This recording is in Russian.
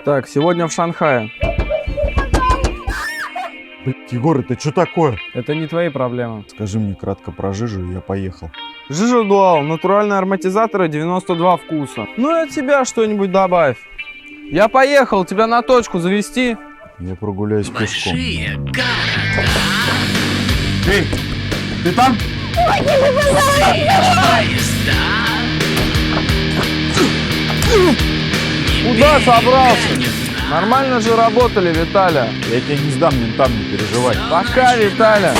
Так, сегодня в Шанхае. Блядь, Егор, это что такое? Это не твои проблемы. Скажи мне кратко про жижу, и я поехал. Жижа Дуал, натуральные ароматизаторы, 92 вкуса. Ну и от тебя что-нибудь добавь. Я поехал, тебя на точку завести. Я прогуляюсь пешком. Эй, ты там? Куда собрался? Нормально же работали, Виталя. Я тебя не сдам ментам, не переживай. Пока, Виталя.